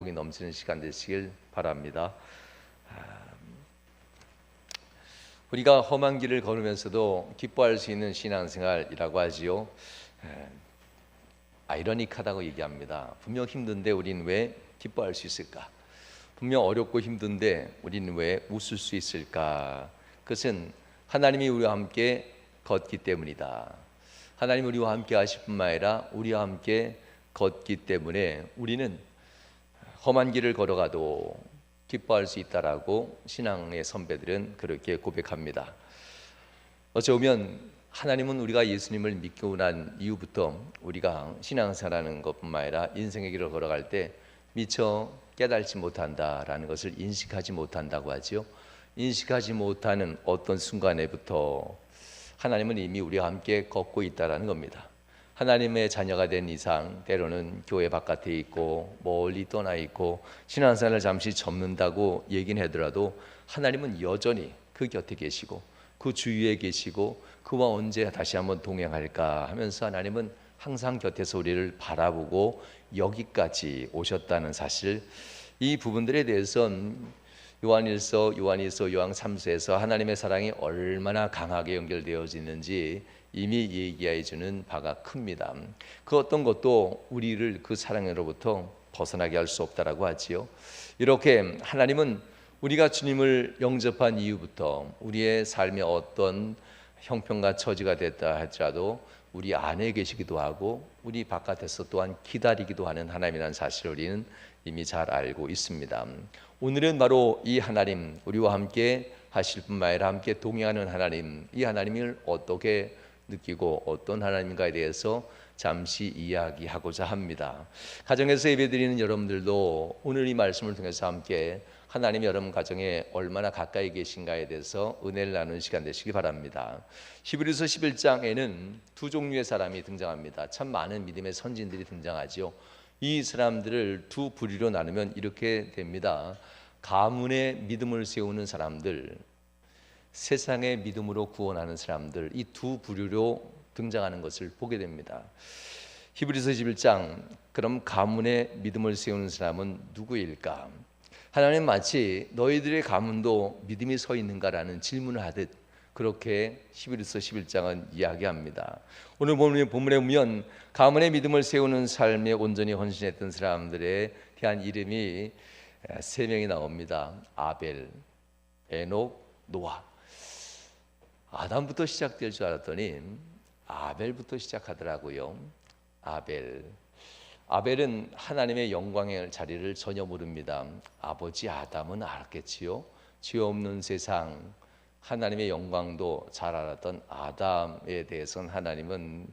복이 넘치는 시간 되시길 바랍니다. 우리가 험한 길을 걸으면서도 기뻐할 수 있는 신앙생활이라고 하지요. 아이러니하다고 얘기합니다. 분명 힘든데 우린 왜 기뻐할 수 있을까? 분명 어렵고 힘든데 우리는 왜 웃을 수 있을까? 그것은 하나님이 우리와 함께 걷기 때문이다. 하나님이 우리와 함께 하실 뿐만 아니라 우리와 함께 걷기 때문에 우리는 험한 길을 걸어가도 기뻐할 수 있다라고 신앙의 선배들은 그렇게 고백합니다. 어찌 보면 하나님은 우리가 예수님을 믿고 난 이후부터 우리가 신앙생활하는 것뿐만 아니라 인생의 길을 걸어갈 때 미처 깨달지 못한다라는 것을 인식하지 못한다고 하지요. 인식하지 못하는 어떤 순간에부터 하나님은 이미 우리와 함께 걷고 있다라는 겁니다. 하나님의 자녀가 된 이상 때로는 교회 바깥에 있고 멀리 떠나 있고 신앙생활을 잠시 접는다고 얘기는 하더라도 하나님은 여전히 그 곁에 계시고 그 주위에 계시고 그와 언제 다시 한번 동행할까 하면서 하나님은 항상 곁에서 우리를 바라보고 여기까지 오셨다는 사실, 이 부분들에 대해서는 요한일서, 요한이서, 요한 3서에서 하나님의 사랑이 얼마나 강하게 연결되어져 있는지 이미 얘기해 주는 바가 큽니다. 그 어떤 것도 우리를 그 사랑으로부터 벗어나게 할 수 없다라고 하지요. 이렇게 하나님은 우리가 주님을 영접한 이후부터 우리의 삶에 어떤 형편과 처지가 됐다 할지라도 우리 안에 계시기도 하고 우리 바깥에서 또한 기다리기도 하는 하나님이라는 사실을 우리는 이미 잘 알고 있습니다. 오늘은 바로 이 하나님, 우리와 함께 하실 뿐만 아니라 함께 동행하는 하나님, 이 하나님을 어떻게 느끼고 어떤 하나님인가에 대해서 잠시 이야기하고자 합니다. 가정에서 예배드리는 여러분들도 오늘 이 말씀을 통해서 함께 하나님이 여러분 가정에 얼마나 가까이 계신가에 대해서 은혜를 나누는 시간 되시기 바랍니다. 히브리서 11장에는 두 종류의 사람이 등장합니다. 참 많은 믿음의 선진들이 등장하죠. 이 사람들을 두 부류로 나누면 이렇게 됩니다. 가문의 믿음을 세우는 사람들, 세상의 믿음으로 구원하는 사람들, 이 두 부류로 등장하는 것을 보게 됩니다. 히브리서 11장, 그럼 가문의 믿음을 세우는 사람은 누구일까? 하나님 마치 너희들의 가문도 믿음이 서 있는가라는 질문을 하듯 그렇게 히브리서 11장은 이야기합니다. 오늘 본문에 보면 가문의 믿음을 세우는 삶에 온전히 헌신했던 사람들에 대한 이름이 세 명이 나옵니다. 아벨, 에녹, 노아. 아담부터 시작될 줄 알았더니 아벨부터 시작하더라고요. 아벨은 하나님의 영광의 자리를 전혀 모릅니다. 아버지 아담은 알았겠지요. 죄 없는 세상, 하나님의 영광도 잘 알았던 아담에 대해서는 하나님은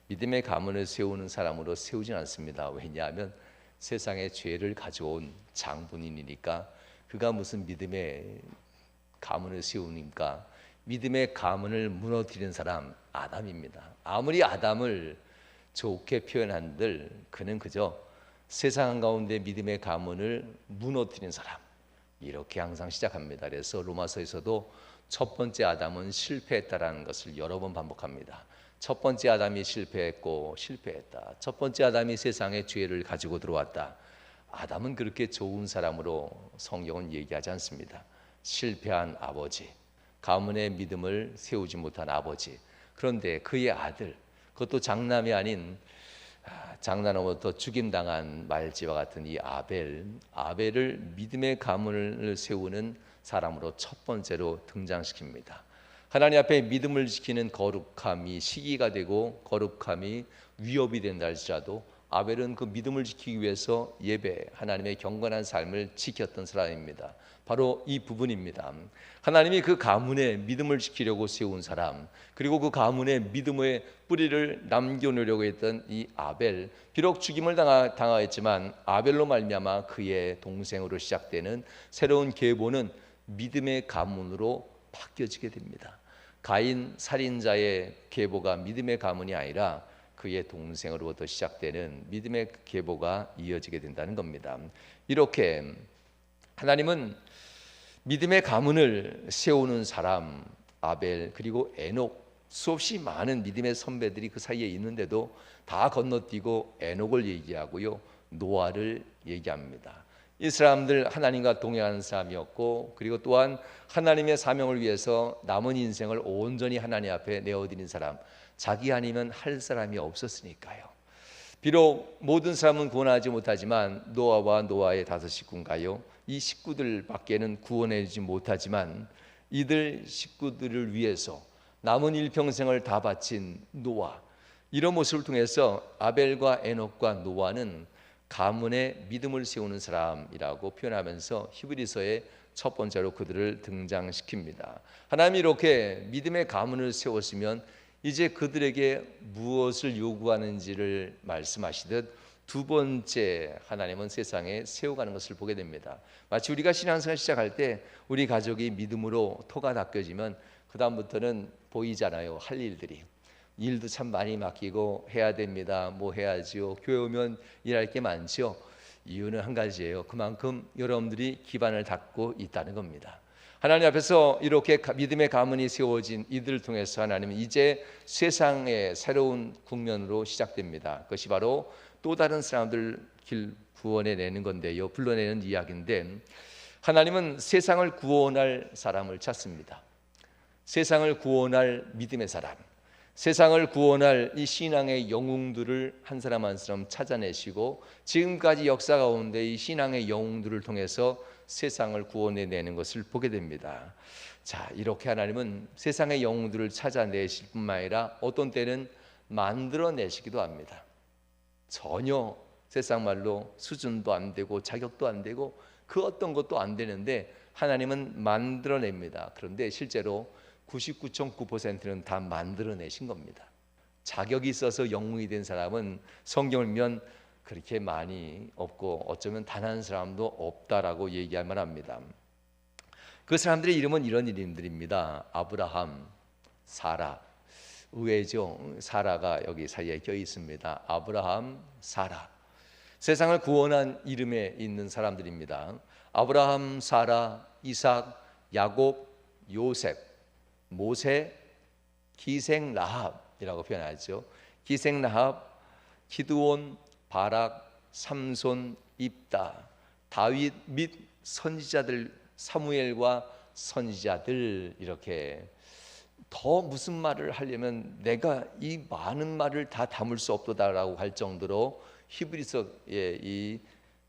믿음의 가문을 세우는 사람으로 세우진 않습니다. 왜냐하면 세상에 죄를 가져온 장본인이니까. 그가 무슨 믿음의 가문을 세우니까. 믿음의 가문을 무너뜨린 사람 아담입니다. 아무리 아담을 좋게 표현한들 그는 그저 세상 가운데 믿음의 가문을 무너뜨린 사람, 이렇게 항상 시작합니다. 그래서 로마서에서도 첫 번째 아담은 실패했다라는 것을 여러 번 반복합니다. 첫 번째 아담이 실패했다. 첫 번째 아담이 세상에 죄를 가지고 들어왔다. 아담은 그렇게 좋은 사람으로 성경은 얘기하지 않습니다. 실패한 아버지, 가문의 믿음을 세우지 못한 아버지. 그런데 그의 아들, 그것도 장남이 아닌 장난으로부터 죽임당한 말지와 같은 이 아벨을 믿음의 가문을 세우는 사람으로 첫 번째로 등장시킵니다. 하나님 앞에 믿음을 지키는 거룩함이 시기가 되고 거룩함이 위협이 된다 할지라도 아벨은 그 믿음을 지키기 위해서 예배, 하나님의 경건한 삶을 지켰던 사람입니다. 바로 이 부분입니다. 하나님이 그 가문의 믿음을 지키려고 세운 사람, 그리고 그 가문의 믿음의 뿌리를 남겨놓으려고 했던 이 아벨, 비록 죽임을 당하였지만 아벨로 말미암아 그의 동생으로 시작되는 새로운 계보는 믿음의 가문으로 바뀌어지게 됩니다. 가인 살인자의 계보가 믿음의 가문이 아니라 그의 동생으로부터 시작되는 믿음의 계보가 이어지게 된다는 겁니다. 이렇게 하나님은 믿음의 가문을 세우는 사람 아벨, 그리고 에녹, 수없이 많은 믿음의 선배들이 그 사이에 있는데도 다 건너뛰고 에녹을 얘기하고요, 노아를 얘기합니다. 이 사람들 하나님과 동행하는 사람이었고, 그리고 또한 하나님의 사명을 위해서 남은 인생을 온전히 하나님 앞에 내어드린 사람, 자기 아니면 할 사람이 없었으니까요. 비록 모든 사람은 구원하지 못하지만 노아와 노아의 5 식구인가요? 이 식구들밖에는 구원하지 못하지만 이들 식구들을 위해서 남은 일평생을 다 바친 노아, 이런 모습을 통해서 아벨과 에녹과 노아는 가문의 믿음을 세우는 사람이라고 표현하면서 히브리서의 첫 번째로 그들을 등장시킵니다. 하나님이 이렇게 믿음의 가문을 세웠으면 이제 그들에게 무엇을 요구하는지를 말씀하시듯 두 번째 하나님은 세상에 세워가는 것을 보게 됩니다. 마치 우리가 신앙생활 시작할 때 우리 가족이 믿음으로 토가 닦여지면 그 다음부터는 보이잖아요. 할 일들이. 일도 참 많이 맡기고 해야 됩니다. 뭐 해야지요. 교회 오면 일할 게 많죠. 이유는 한 가지예요. 그만큼 여러분들이 기반을 닦고 있다는 겁니다. 하나님 앞에서 이렇게 믿음의 가문이 세워진 이들을 통해서 하나님은 이제 세상의 새로운 국면으로 시작됩니다. 그것이 바로 또 다른 사람들 길 구원해 내는 건데요. 불러내는 이야기인데, 하나님은 세상을 구원할 사람을 찾습니다. 세상을 구원할 믿음의 사람, 세상을 구원할 이 신앙의 영웅들을 한 사람 한 사람 찾아내시고 지금까지 역사 가운데 이 신앙의 영웅들을 통해서 세상을 구원해내는 것을 보게 됩니다. 자, 이렇게 하나님은 세상의 영웅들을 찾아내실 뿐만 아니라 어떤 때는 만들어내시기도 합니다. 전혀 세상 말로 수준도 안 되고 자격도 안 되고 그 어떤 것도 안 되는데 하나님은 만들어냅니다. 그런데 실제로 99.9%는 다 만들어내신 겁니다. 자격이 있어서 영웅이 된 사람은 성경을 보면 그렇게 많이 없고 어쩌면 단 한 사람도 없다라고 얘기할 만합니다. 그 사람들의 이름은 이런 이름들입니다. 아브라함, 사라. 의외죠. 사라가 여기 사이에 껴 있습니다. 아브라함, 사라. 세상을 구원한 이름에 있는 사람들입니다. 아브라함, 사라, 이삭, 야곱, 요셉, 모세, 기생 라합이라고 표현하죠. 기생 라합, 기드온, 바락, 삼손, 입다, 다윗 및 선지자들, 사무엘과 선지자들. 이렇게 더 무슨 말을 하려면 내가 이 많은 말을 다 담을 수 없도다라고 할 정도로 히브리서의 이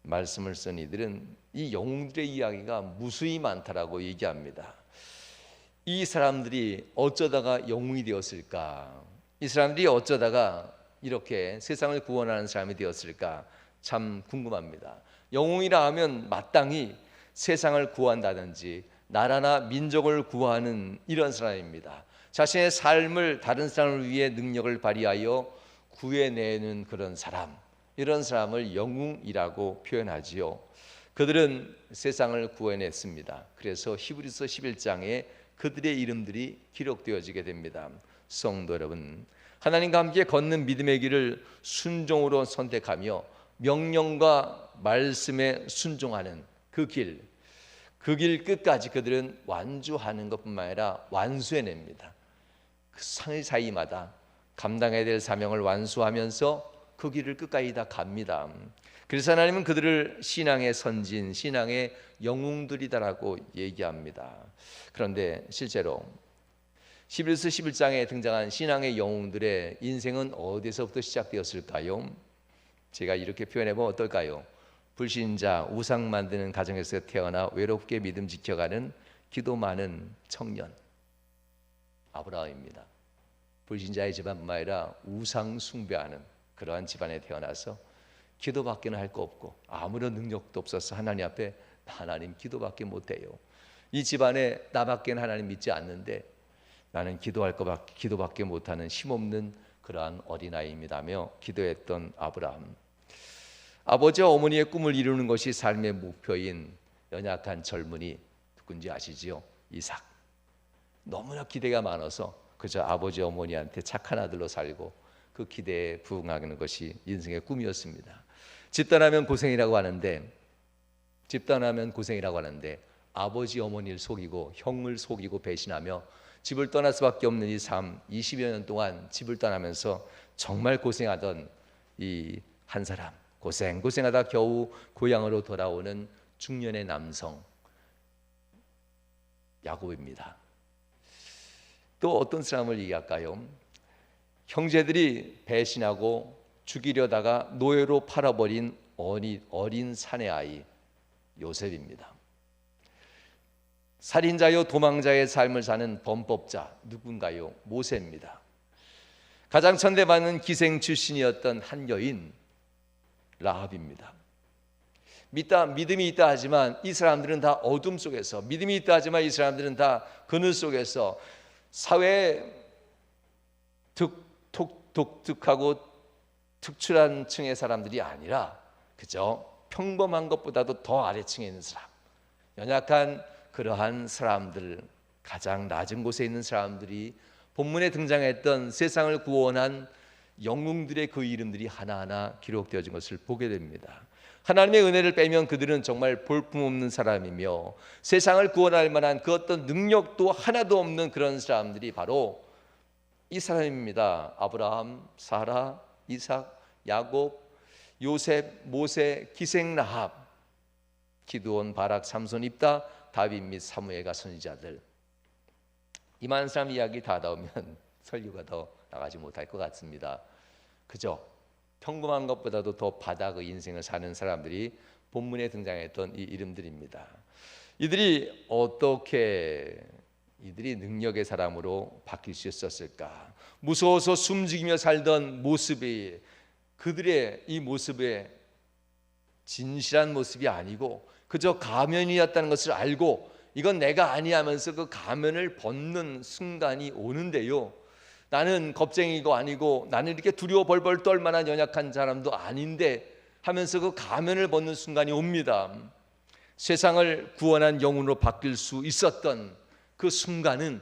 말씀을 쓴 이들은 이 영웅들의 이야기가 무수히 많다라고 얘기합니다. 이 사람들이 어쩌다가 영웅이 되었을까? 이 사람들이 어쩌다가 이렇게 세상을 구원하는 사람이 되었을까? 참 궁금합니다. 영웅이라 하면 마땅히 세상을 구한다든지 나라나 민족을 구하는 이런 사람입니다. 자신의 삶을 다른 사람을 위해 능력을 발휘하여 구해내는 그런 사람, 이런 사람을 영웅이라고 표현하지요. 그들은 세상을 구해냈습니다. 그래서 히브리서 11장에 그들의 이름들이 기록되어지게 됩니다. 성도 여러분, 하나님과 함께 걷는 믿음의 길을 순종으로 선택하며 명령과 말씀에 순종하는 그 길 끝까지 그들은 완주하는 것뿐만 아니라 완수해냅니다. 그 사이마다 감당해야 될 사명을 완수하면서 그 길을 끝까지 다 갑니다. 그래서 하나님은 그들을 신앙의 선진, 신앙의 영웅들이다라고 얘기합니다. 그런데 실제로 11서 11장에 등장한 신앙의 영웅들의 인생은 어디서부터 시작되었을까요? 제가 이렇게 표현해보면 어떨까요? 불신자, 우상 만드는 가정에서 태어나 외롭게 믿음 지켜가는 기도 많은 청년 아브라함입니다. 불신자의 집안뿐만 아니라 우상 숭배하는 그러한 집안에 태어나서 기도밖에는 할 거 없고 아무런 능력도 없어서 하나님 앞에 하나님 기도밖에 못해요. 이 집안에 나밖에는 하나님 믿지 않는데 나는 기도밖에 못하는 힘없는 그러한 어린아이입니다며 기도했던 아브라함. 아버지와 어머니의 꿈을 이루는 것이 삶의 목표인 연약한 젊은이 누군지 아시지요? 이삭. 너무나 기대가 많아서 그저 아버지 어머니한테 착한 아들로 살고 그 기대에 부응하는 것이 인생의 꿈이었습니다. 집 떠나면 고생이라고 하는데 아버지 어머니를 속이고 형을 속이고 배신하며 집을 떠날 수밖에 없는 이 삶, 20여 년 동안 집을 떠나면서 정말 고생하던 이 한 사람, 고생하다 겨우 고향으로 돌아오는 중년의 남성 야곱입니다. 또 어떤 사람을 얘기할까요? 형제들이 배신하고 죽이려다가 노예로 팔아버린 어린 사내아이 요셉입니다. 살인자요 도망자의 삶을 사는 범법자 누군가요? 모세입니다. 가장 천대받는 기생 출신이었던 한 여인 라합입니다. 믿음이 있다 하지만 이 사람들은 다 어둠 속에서, 믿음이 있다 하지만 이 사람들은 다 그늘 속에서 사회에 독특하고 특출한 층의 사람들이 아니라 그저 평범한 것보다도 더 아래층에 있는 사람, 연약한 그러한 사람들, 가장 낮은 곳에 있는 사람들이 본문에 등장했던 세상을 구원한 영웅들의 그 이름들이 하나하나 기록되어진 것을 보게 됩니다. 하나님의 은혜를 빼면 그들은 정말 볼품없는 사람이며 세상을 구원할 만한 그 어떤 능력도 하나도 없는 그런 사람들이 바로 이 사람입니다. 아브라함, 사라, 이삭, 야곱, 요셉, 모세, 기생 라합, 기드온, 바락, 삼손, 입다, 다윗 및 사무엘과 선지자들. 이만 사람 이야기 다 나오면 설교가 더 나가지 못할 것 같습니다. 그죠? 평범한 것보다도 더 바닥의 인생을 사는 사람들이 본문에 등장했던 이 이름들입니다. 이들이 어떻게 능력의 사람으로 바뀔 수 있었을까? 무서워서 숨죽이며 살던 모습이 그들의 이 모습의 진실한 모습이 아니고 그저 가면이었다는 것을 알고 이건 내가 아니야 하면서 그 가면을 벗는 순간이 오는데요, 나는 겁쟁이고 아니고 나는 이렇게 두려워 벌벌 떨 만한 연약한 사람도 아닌데 하면서 그 가면을 벗는 순간이 옵니다. 세상을 구원한 영혼으로 바뀔 수 있었던 그 순간은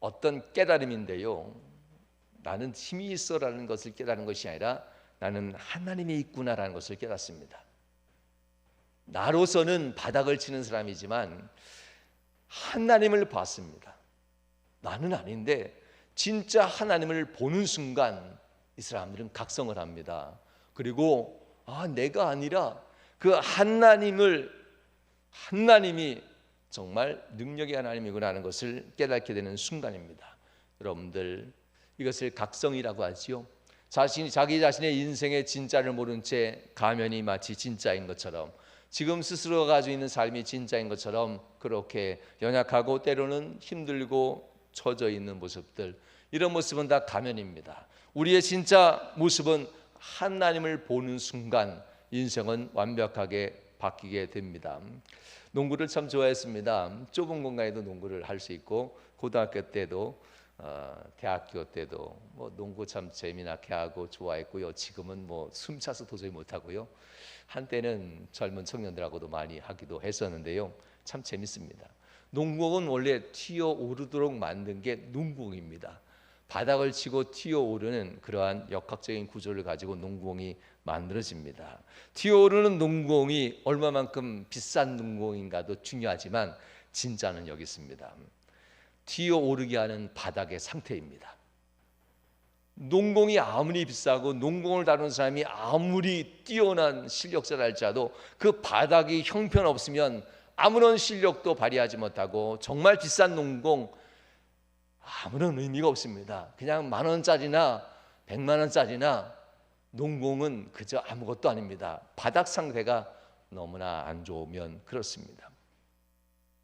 어떤 깨달음인데요, 나는 힘이 있어라는 것을 깨달은 것이 아니라 나는 하나님이 있구나라는 것을 깨닫습니다. 나로서는 바닥을 치는 사람이지만 하나님을 봤습니다. 나는 아닌데 진짜 하나님을 보는 순간 이 사람들은 각성을 합니다. 그리고 내가 아니라 그 하나님이 정말 능력의 하나님이구나 하는 것을 깨닫게 되는 순간입니다. 여러분들, 이것을 각성이라고 하지요. 자기 자신의 인생의 진짜를 모른 채 가면이 마치 진짜인 것처럼, 지금 스스로가 가지고 있는 삶이 진짜인 것처럼 그렇게 연약하고 때로는 힘들고 처져 있는 모습들, 이런 모습은 다 가면입니다. 우리의 진짜 모습은 하나님을 보는 순간 인생은 완벽하게 바뀌게 됩니다. 농구를 참 좋아했습니다. 좁은 공간에도 농구를 할 수 있고 고등학교 때도 대학교 때도 농구 참 재미나게 하고 좋아했고요. 지금은 숨차서 도저히 못하고요. 한때는 젊은 청년들하고도 많이 하기도 했었는데요. 참 재밌습니다. 농구공은 원래 튀어오르도록 만든 게 농구공입니다. 바닥을 치고 튀어오르는 그러한 역학적인 구조를 가지고 농구공이 만들어집니다. 튀어오르는 농구공이 얼마만큼 비싼 농구공인가도 중요하지만 진짜는 여기 있습니다. 튀어오르게 하는 바닥의 상태입니다. 농공이 아무리 비싸고 농공을 다루는 사람이 아무리 뛰어난 실력자라 할지라도 그 바닥이 형편없으면 아무런 실력도 발휘하지 못하고 정말 비싼 농공 아무런 의미가 없습니다. 그냥 10,000원짜리나 100만 원짜리나 농공은 그저 아무것도 아닙니다. 바닥 상태가 너무나 안 좋으면 그렇습니다.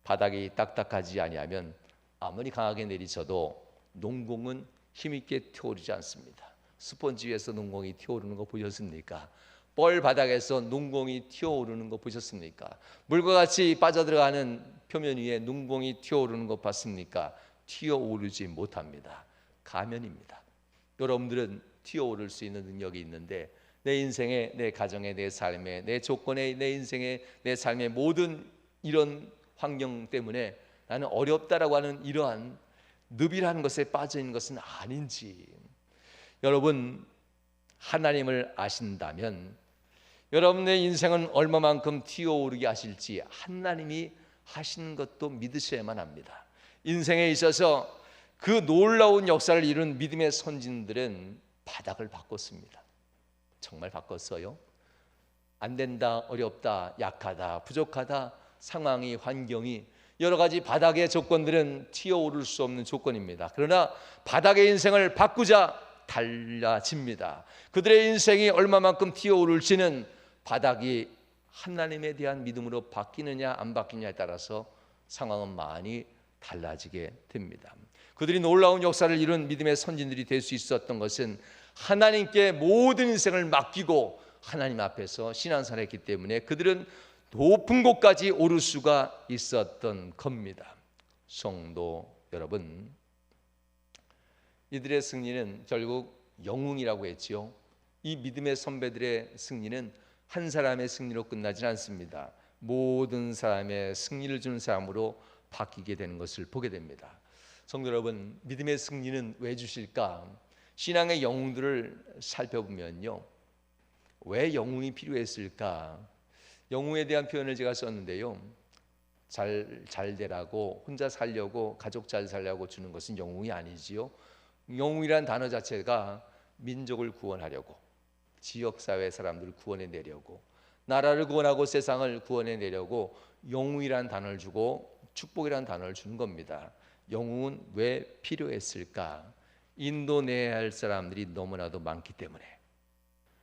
바닥이 딱딱하지 아니하면 아무리 강하게 내리쳐도 농공은 힘있게 튀어오르지 않습니다. 스펀지 위에서 농공이 튀어오르는 거 보셨습니까? 뻘 바닥에서 농공이 튀어오르는 거 보셨습니까? 물과 같이 빠져들어가는 표면 위에 농공이 튀어오르는 거 봤습니까? 튀어오르지 못합니다. 가면입니다. 여러분들은 튀어오를 수 있는 능력이 있는데 내 인생에, 내 가정에, 내 삶에, 내 조건에, 내 인생에, 내 삶의 모든 이런 환경 때문에 나는 어렵다라고 하는 이러한 늪이라는 것에 빠져 있는 것은 아닌지, 여러분 하나님을 아신다면 여러분의 인생은 얼마만큼 튀어오르게 하실지 하나님이 하시는 것도 믿으셔야만 합니다. 인생에 있어서 그 놀라운 역사를 이룬 믿음의 선진들은 바닥을 바꿨습니다. 정말 바꿨어요. 안 된다, 어렵다, 약하다, 부족하다, 상황이, 환경이, 여러 가지 바닥의 조건들은 튀어오를 수 없는 조건입니다. 그러나 바닥의 인생을 바꾸자 달라집니다. 그들의 인생이 얼마만큼 튀어오를지는 바닥이 하나님에 대한 믿음으로 바뀌느냐 안 바뀌느냐에 따라서 상황은 많이 달라지게 됩니다. 그들이 놀라운 역사를 이룬 믿음의 선진들이 될 수 있었던 것은 하나님께 모든 인생을 맡기고 하나님 앞에서 신앙생활을 했기 때문에 그들은 높은 곳까지 오를 수가 있었던 겁니다. 성도 여러분, 이들의 승리는 결국 영웅이라고 했지요. 이 믿음의 선배들의 승리는 한 사람의 승리로 끝나지 않습니다. 모든 사람의 승리를 주는 사람으로 바뀌게 되는 것을 보게 됩니다. 성도 여러분, 믿음의 승리는 왜 주실까? 신앙의 영웅들을 살펴보면요, 왜 영웅이 필요했을까? 영웅에 대한 표현을 제가 썼는데요, 잘 되라고, 혼자 살려고, 가족 잘 살려고 주는 것은 영웅이 아니지요. 영웅이란 단어 자체가 민족을 구원하려고, 지역사회 사람들을 구원해내려고, 나라를 구원하고 세상을 구원해내려고 영웅이란 단어를 주고 축복이란 단어를 주는 겁니다. 영웅은 왜 필요했을까? 인도내야 할 사람들이 너무나도 많기 때문에,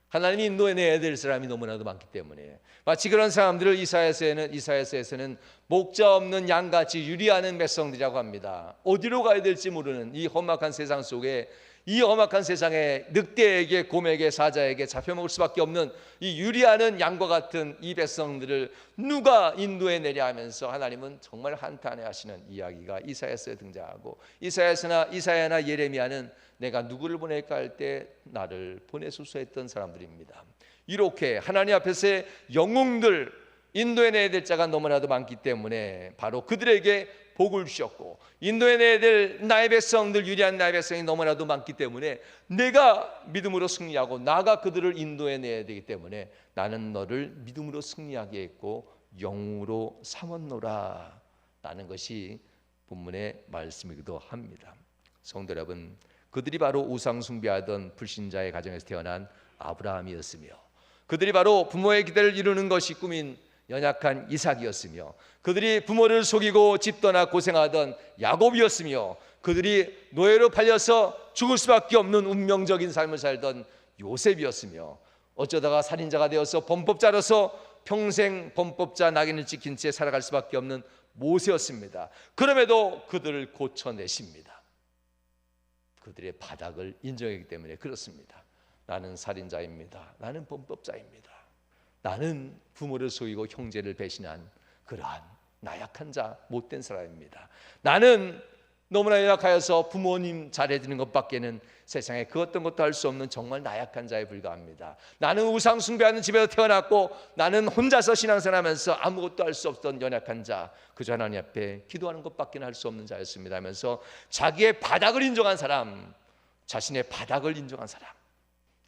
하나님이 인도해내야 될 사람이 너무나도 많기 때문에, 마치 그런 사람들을 이사야서에서는 목자 없는 양같이 유리하는 백성들이라고 합니다. 어디로 가야 될지 모르는 이 험악한 세상 속에, 이 험악한 세상에 늑대에게, 곰에게, 사자에게 잡혀먹을 수밖에 없는 이 유리하는 양과 같은 이 백성들을 누가 인도해내려 하면서 하나님은 정말 한탄해하시는 이야기가 이사야서에 등장하고, 이사야나 예레미야는 내가 누구를 보낼까 할 때 나를 보내소서 했던 사람들입니다. 이렇게 하나님 앞에서의 영웅들, 인도해내야 될 자가 너무나도 많기 때문에 바로 그들에게 복을 주셨고, 인도해내야 될 나의 백성들, 유리한 나의 백성이 너무나도 많기 때문에 내가 믿음으로 승리하고 나가 그들을 인도해내야 되기 때문에 나는 너를 믿음으로 승리하게 했고 영웅으로 삼았노라 라는 것이 본문의 말씀이기도 합니다. 성도 여러분, 그들이 바로 우상 숭배하던 불신자의 가정에서 태어난 아브라함이었으며, 그들이 바로 부모의 기대를 이루는 것이 꿈인 연약한 이삭이었으며, 그들이 부모를 속이고 집 떠나 고생하던 야곱이었으며, 그들이 노예로 팔려서 죽을 수밖에 없는 운명적인 삶을 살던 요셉이었으며, 어쩌다가 살인자가 되어서 범법자로서 평생 범법자 낙인을 찍힌 채 살아갈 수밖에 없는 모세였습니다. 그럼에도 그들을 고쳐내십니다. 그들의 바닥을 인정했기 때문에 그렇습니다. 나는 살인자입니다. 나는 범법자입니다. 나는 부모를 속이고 형제를 배신한 그러한 나약한 자, 못된 사람입니다. 나는 너무나 연약하여서 부모님 잘해주는 것밖에는 세상에 그 어떤 것도 할 수 없는 정말 나약한 자에 불과합니다. 나는 우상 숭배하는 집에서 태어났고 나는 혼자서 신앙생활하면서 아무것도 할 수 없던 연약한 자, 그저 하나님 앞에 기도하는 것밖에는 할 수 없는 자였습니다 하면서 자기의 바닥을 인정한 사람, 자신의 바닥을 인정한 사람,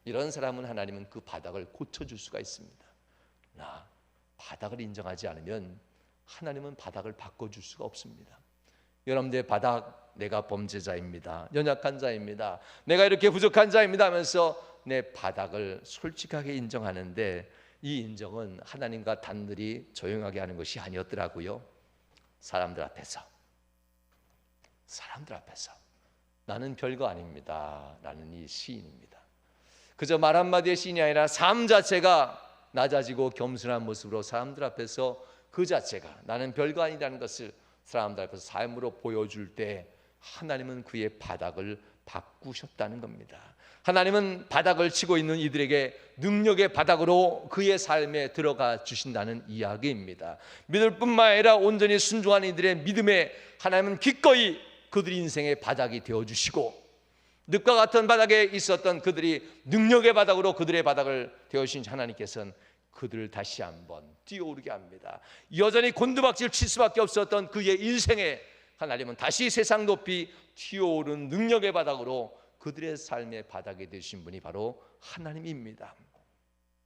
이런 사람은 하나님은 그 바닥을 고쳐줄 수가 있습니다. 나 바닥을 인정하지 않으면 하나님은 바닥을 바꿔줄 수가 없습니다. 여러분들의 바닥, 내가 범죄자입니다, 연약한 자입니다, 내가 이렇게 부족한 자입니다 하면서 내 바닥을 솔직하게 인정하는데, 이 인정은 하나님과 단둘이 조용하게 하는 것이 아니었더라고요. 사람들 앞에서 나는 별거 아닙니다 라는 이 시인입니다. 그저 말 한마디의 시인이 아니라 삶 자체가 낮아지고 겸손한 모습으로 사람들 앞에서 그 자체가 나는 별거 아니라는 것을 사람들 앞에서 삶으로 보여줄 때 하나님은 그의 바닥을 바꾸셨다는 겁니다. 하나님은 바닥을 치고 있는 이들에게 능력의 바닥으로 그의 삶에 들어가 주신다는 이야기입니다. 믿을 뿐만 아니라 온전히 순종한 이들의 믿음에 하나님은 기꺼이 그들의 인생의 바닥이 되어주시고, 늪과 같은 바닥에 있었던 그들이 능력의 바닥으로 그들의 바닥을 되어주신 하나님께서는 그들을 다시 한번 뛰어오르게 합니다. 여전히 곤두박질 칠 수밖에 없었던 그의 인생에 하나님은 다시 세상 높이 뛰어오른 능력의 바닥으로 그들의 삶의 바닥이 되신 분이 바로 하나님입니다.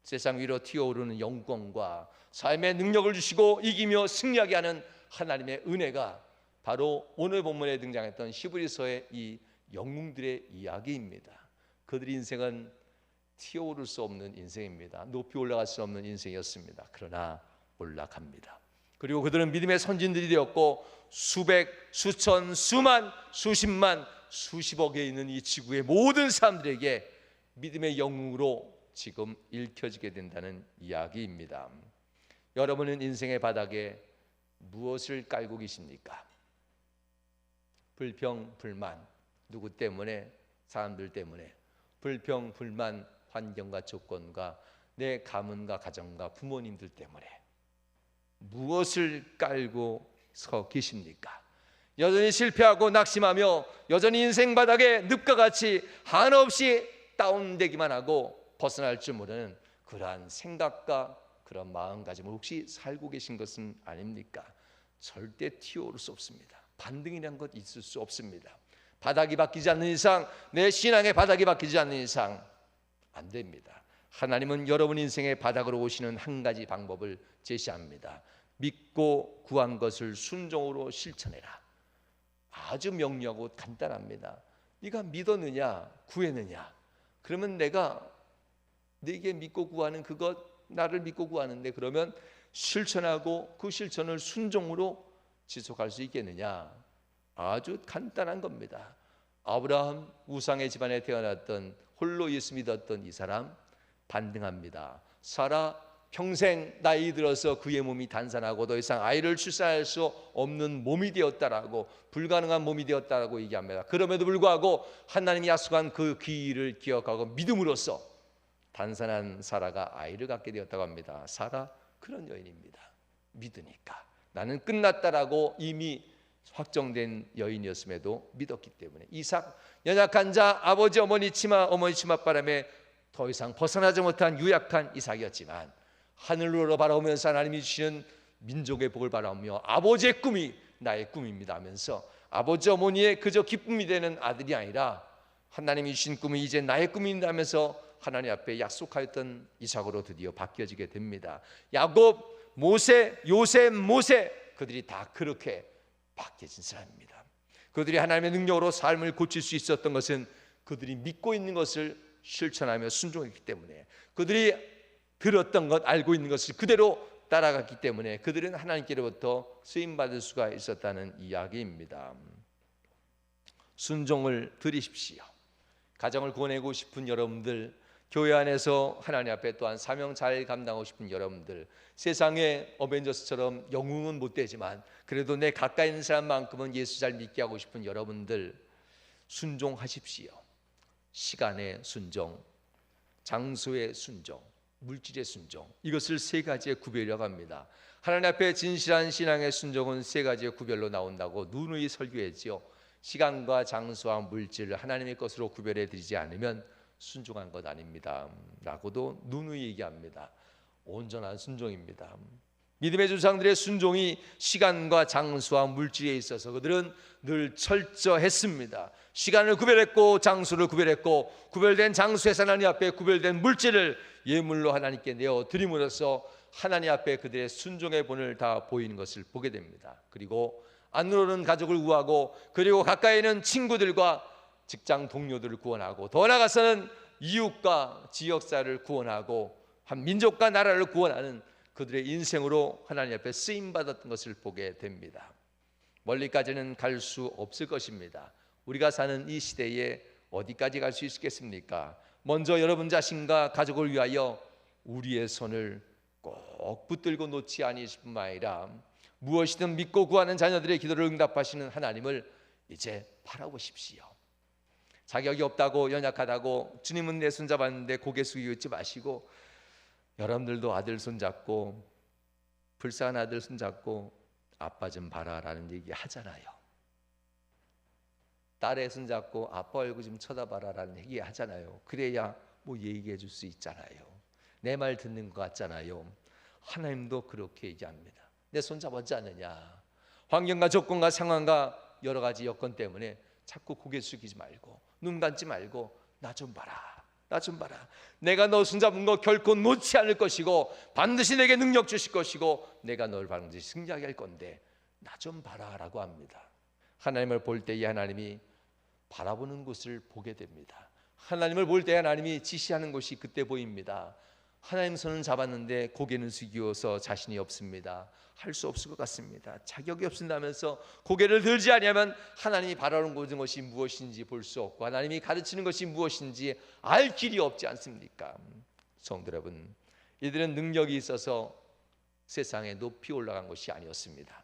세상 위로 뛰어오르는 영광과 삶의 능력을 주시고 이기며 승리하게 하는 하나님의 은혜가 바로 오늘 본문에 등장했던 히브리서의 이 영웅들의 이야기입니다. 그들의 인생은 튀어오를 수 없는 인생입니다. 높이 올라갈 수 없는 인생이었습니다. 그러나 올라갑니다. 그리고 그들은 믿음의 선진들이 되었고 수백, 수천, 수만, 수십만, 수십억에 있는 이 지구의 모든 사람들에게 믿음의 영웅으로 지금 읽혀지게 된다는 이야기입니다. 여러분은 인생의 바닥에 무엇을 깔고 계십니까? 불평, 불만, 누구 때문에? 사람들 때문에. 불평, 불만, 환경과 조건과 내 가문과 가정과 부모님들 때문에 무엇을 깔고 서 계십니까? 여전히 실패하고 낙심하며 여전히 인생 바닥에 늪과 같이 한없이 다운되기만 하고 벗어날 줄 모르는 그러한 생각과 그런 마음가짐을 혹시 살고 계신 것은 아닙니까? 절대 튀어오를 수 없습니다. 반등이라는 것 있을 수 없습니다. 바닥이 바뀌지 않는 이상, 내 신앙의 바닥이 바뀌지 않는 이상 안 됩니다. 하나님은 여러분 인생의 바닥으로 오시는 한 가지 방법을 제시합니다. 믿고 구한 것을 순종으로 실천해라. 아주 명료하고 간단합니다. 네가 믿었느냐, 구했느냐? 그러면 내가 네게 믿고 구하는 그것, 나를 믿고 구하는데 그러면 실천하고 그 실천을 순종으로 지속할 수 있겠느냐? 아주 간단한 겁니다. 아브라함 우상의 집안에 태어났던 홀로 예수 믿었던 이 사람 반등합니다. 사라 평생 나이 들어서 그의 몸이 단산하고 더 이상 아이를 출산할 수 없는 몸이 되었다라고, 불가능한 몸이 되었다라고 얘기합니다. 그럼에도 불구하고 하나님이 약속한 그 기일을 기억하고 믿음으로써 단산한 사라가 아이를 갖게 되었다고 합니다. 사라 그런 여인입니다. 믿으니까 나는 끝났다라고 이미 확정된 여인이었음에도 믿었기 때문에 이삭 연약한 자, 아버지 어머니 치마 바람에 더 이상 벗어나지 못한 유약한 이삭이었지만 하늘로 바라보면서 하나님이 주시는 민족의 복을 바라보며 아버지의 꿈이 나의 꿈입니다 하면서 아버지 어머니의 그저 기쁨이 되는 아들이 아니라 하나님이 주신 꿈이 이제 나의 꿈입니다 하면서 하나님 앞에 약속하였던 이삭으로 드디어 바뀌어지게 됩니다. 야곱, 모세, 요셉, 모세 그들이 다 그렇게 바뀌어진 사람입니다. 그들이 하나님의 능력으로 삶을 고칠 수 있었던 것은 그들이 믿고 있는 것을 실천하며 순종했기 때문에, 그들이 들었던 것, 알고 있는 것을 그대로 따라갔기 때문에 그들은 하나님께로부터 쓰임받을 수가 있었다는 이야기입니다. 순종을 들이십시오. 가정을 구원하고 싶은 여러분들, 교회 안에서 하나님 앞에 또한 사명 잘 감당하고 싶은 여러분들, 세상에 어벤져스처럼 영웅은 못 되지만 그래도 내 가까이 있는 사람만큼은 예수 잘 믿게 하고 싶은 여러분들, 순종하십시오. 시간의 순종, 장소의 순종, 물질의 순종, 이것을 세 가지의 구별이라고 합니다. 하나님 앞에 진실한 신앙의 순종은 세 가지의 구별로 나온다고 누누이 설교했지요. 시간과 장소와 물질을 하나님의 것으로 구별해 드리지 않으면 순종한 것 아닙니다 라고도 누누이 얘기합니다. 온전한 순종입니다. 믿음의 조상들의 순종이 시간과 장소와 물질에 있어서 그들은 늘 철저했습니다. 시간을 구별했고 장소를 구별했고, 구별된 장소에서 하나님 앞에 구별된 물질을 예물로 하나님께 내어 드림으로써 하나님 앞에 그들의 순종의 본을 다 보이는 것을 보게 됩니다. 그리고 안으로는 가족을 구하고, 그리고 가까이 있는 친구들과 직장 동료들을 구원하고, 더 나아가서는 이웃과 지역사를 구원하고 한 민족과 나라를 구원하는 그들의 인생으로 하나님 앞에 쓰임받았던 것을 보게 됩니다. 멀리까지는 갈 수 없을 것입니다. 우리가 사는 이 시대에 어디까지 갈 수 있겠습니까? 먼저 여러분 자신과 가족을 위하여 우리의 손을 꼭 붙들고 놓지 아니실 뿐만 아니라 무엇이든 믿고 구하는 자녀들의 기도를 응답하시는 하나님을 이제 바라보십시오. 자격이 없다고, 연약하다고 주님은 내 손잡았는데 고개 숙이고 있지 마시고, 여러분들도 아들 손잡고 불쌍한 아들 손잡고 아빠 좀 봐라라는 얘기 하잖아요. 딸의 손잡고 아빠 얼굴 좀 쳐다봐라라는 얘기 하잖아요. 그래야 뭐 얘기해 줄 수 있잖아요. 내 말 듣는 것 같잖아요. 하나님도 그렇게 얘기합니다. 내 손잡았지 않느냐. 환경과 조건과 상황과 여러 가지 여건 때문에 자꾸 고개 숙이지 말고 눈 감지 말고 나 좀 봐라, 나 좀 봐라. 내가 너 손잡은 거 결코 놓지 않을 것이고 반드시 내게 능력 주실 것이고 내가 널 반드시 승리하게 할 건데 나 좀 봐라 라고 합니다. 하나님을 볼 때에 하나님이 바라보는 곳을 보게 됩니다. 하나님을 볼 때 하나님이 지시하는 것이 그때 보입니다. 하나님 손은 잡았는데 고개는 숙이어서 자신이 없습니다. 할 수 없을 것 같습니다. 자격이 없습니다면서 고개를 들지 않으면 하나님이 바라는 것이 무엇인지 볼 수 없고 하나님이 가르치는 것이 무엇인지 알 길이 없지 않습니까? 성도 여러분, 이들은 능력이 있어서 세상에 높이 올라간 것이 아니었습니다.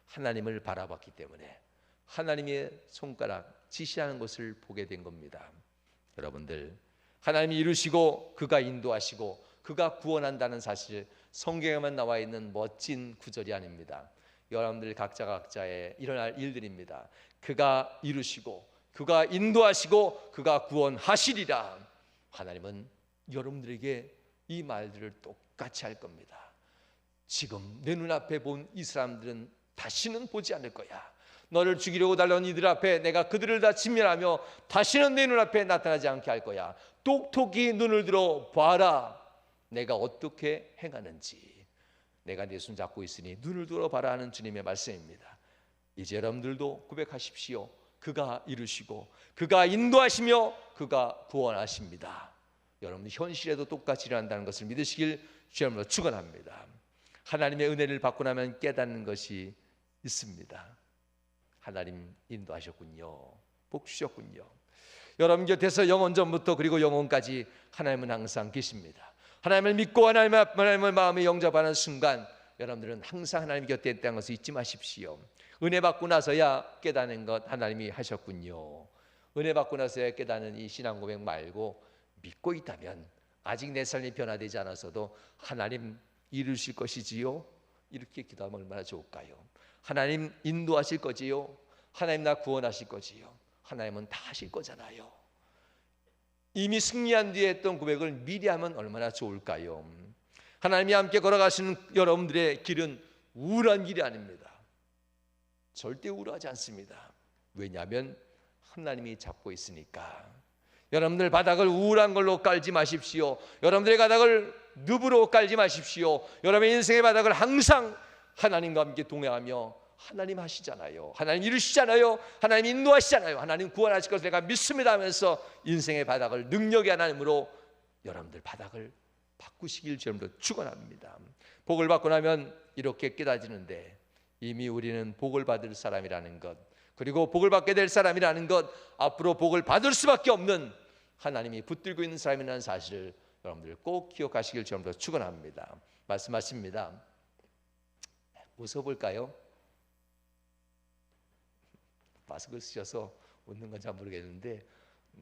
하나님을 바라봤기 때문에 하나님의 손가락 지시하는 것을 보게 된 겁니다. 여러분들, 하나님이 이루시고 그가 인도하시고 그가 구원한다는 사실, 성경에만 나와 있는 멋진 구절이 아닙니다. 여러분들 각자의 일어날 일들입니다. 그가 이루시고 그가 인도하시고 그가 구원하시리라. 하나님은 여러분들에게 이 말들을 똑같이 할 겁니다. 지금 내 눈앞에 본 이 사람들은 다시는 보지 않을 거야. 너를 죽이려고 달려온 이들 앞에 내가 그들을 다 진멸하며 다시는 내 눈앞에 나타나지 않게 할 거야. 똑똑히 눈을 들어 봐라. 내가 어떻게 행하는지. 내가 네 손 잡고 있으니 눈을 들어 봐라 하는 주님의 말씀입니다. 이제 여러분들도 고백하십시오. 그가 이루시고 그가 인도하시며 그가 구원하십니다. 여러분 현실에도 똑같이 일어난다는 것을 믿으시길 주님으로 축원합니다. 하나님의 은혜를 받고 나면 깨닫는 것이 있습니다. 하나님 인도하셨군요. 복 주셨군요. 여러분 곁에서 영원전부터 그리고 영원까지 하나님은 항상 계십니다. 하나님을 믿고 하나님을 마음에 영접하는 순간 여러분들은 항상 하나님 곁에 있다는 것을 잊지 마십시오. 은혜 받고 나서야 깨닫는 것 하나님이 하셨군요. 은혜 받고 나서야 깨닫는 이 신앙 고백 말고 믿고 있다면 아직 내 삶이 변화되지 않아서도 하나님 이루실 것이지요? 이렇게 기도하면 얼마나 좋을까요? 하나님 인도하실 거지요? 하나님 나 구원하실 거지요? 하나님은 다 하실 거잖아요. 이미 승리한 뒤에 했던 고백을 미리 하면 얼마나 좋을까요? 하나님이 함께 걸어가시는 여러분들의 길은 우울한 길이 아닙니다. 절대 우울하지 않습니다. 왜냐하면 하나님이 잡고 있으니까. 여러분들 바닥을 우울한 걸로 깔지 마십시오. 여러분들의 바닥을 늪으로 깔지 마십시오. 여러분의 인생의 바닥을 항상 하나님과 함께 동행하며 하나님 하시잖아요. 하나님 이루시잖아요. 하나님 인도하시잖아요. 하나님 구원하실 것을 내가 믿습니다 하면서 인생의 바닥을 능력의 하나님으로 여러분들 바닥을 바꾸시길 주님으로 축원합니다. 복을 받고 나면 이렇게 깨닫지는데 이미 우리는 복을 받을 사람이라는 것, 그리고 복을 받게 될 사람이라는 것, 앞으로 복을 받을 수밖에 없는 하나님이 붙들고 있는 사람이라는 사실을 여러분들 꼭 기억하시길 주님으로 축원합니다. 말씀하십니다. 웃어볼까요? 마스크를 쓰셔서 웃는 건 잘 모르겠는데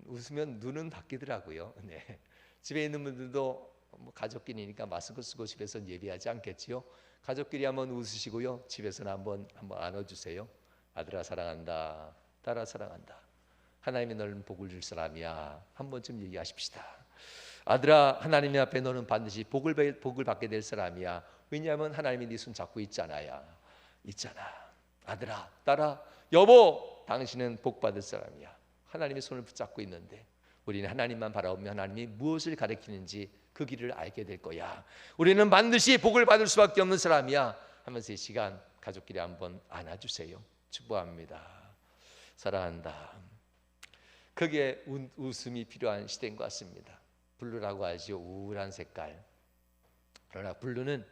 웃으면 눈은 바뀌더라고요. 네. 집에 있는 분들도 가족끼리니까 마스크 쓰고 집에서는 예비하지 않겠지요. 가족끼리 한번 웃으시고요. 집에서는 한번 안아주세요. 아들아 사랑한다. 딸아 사랑한다. 하나님이 너는 복을 줄 사람이야. 한 번쯤 얘기하십시다. 아들아 하나님 앞에 너는 반드시 복을 받게 될 사람이야. 왜냐하면 하나님이 네 손 잡고 있잖아. 아들아 딸아 여보 당신은 복 받을 사람이야. 하나님의 손을 붙잡고 있는데 우리는 하나님만 바라보며 하나님이 무엇을 가르치는지 그 길을 알게 될 거야. 우리는 반드시 복을 받을 수밖에 없는 사람이야 하면서 이 시간 가족끼리 한번 안아주세요. 축복합니다. 사랑한다. 그게 웃음이 필요한 시대인 것 같습니다. 블루라고 하죠. 우울한 색깔. 그러나 블루는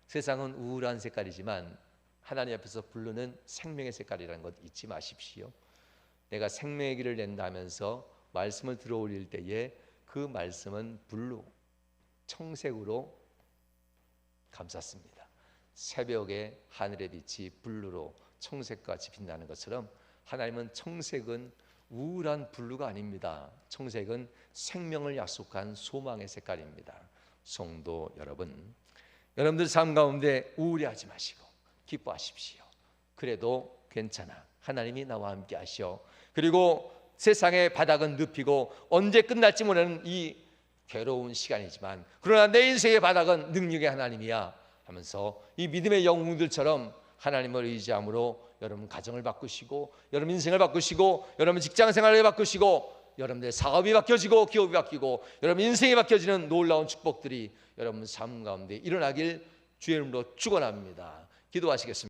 세상은 우울한 색깔이지만 하나님 앞에서 블루는 생명의 색깔이라는 것 잊지 마십시오. 내가 생명의 길을 낸다면서 말씀을 들어올릴 때에 그 말씀은 블루, 청색으로 감쌌습니다. 새벽에 하늘의 빛이 블루로 청색같이 빛나는 것처럼 하나님은 청색은 우울한 블루가 아닙니다. 청색은 생명을 약속한 소망의 색깔입니다. 성도 여러분, 여러분들 삶 가운데 우울해하지 마시고 기뻐하십시오. 그래도 괜찮아. 하나님이 나와 함께 하시오. 그리고 세상의 바닥은 눕히고 언제 끝날지 모르는 이 괴로운 시간이지만 그러나 내 인생의 바닥은 능력의 하나님이야 하면서 이 믿음의 영웅들처럼 하나님을 의지함으로 여러분 가정을 바꾸시고 여러분 인생을 바꾸시고 여러분 직장 생활을 바꾸시고 여러분들의 사업이 바뀌어지고 기업이 바뀌고 여러분 인생이 바뀌어지는 놀라운 축복들이 여러분 삶 가운데 일어나길 주의 이름으로 축원합니다. 기도하시겠습니다.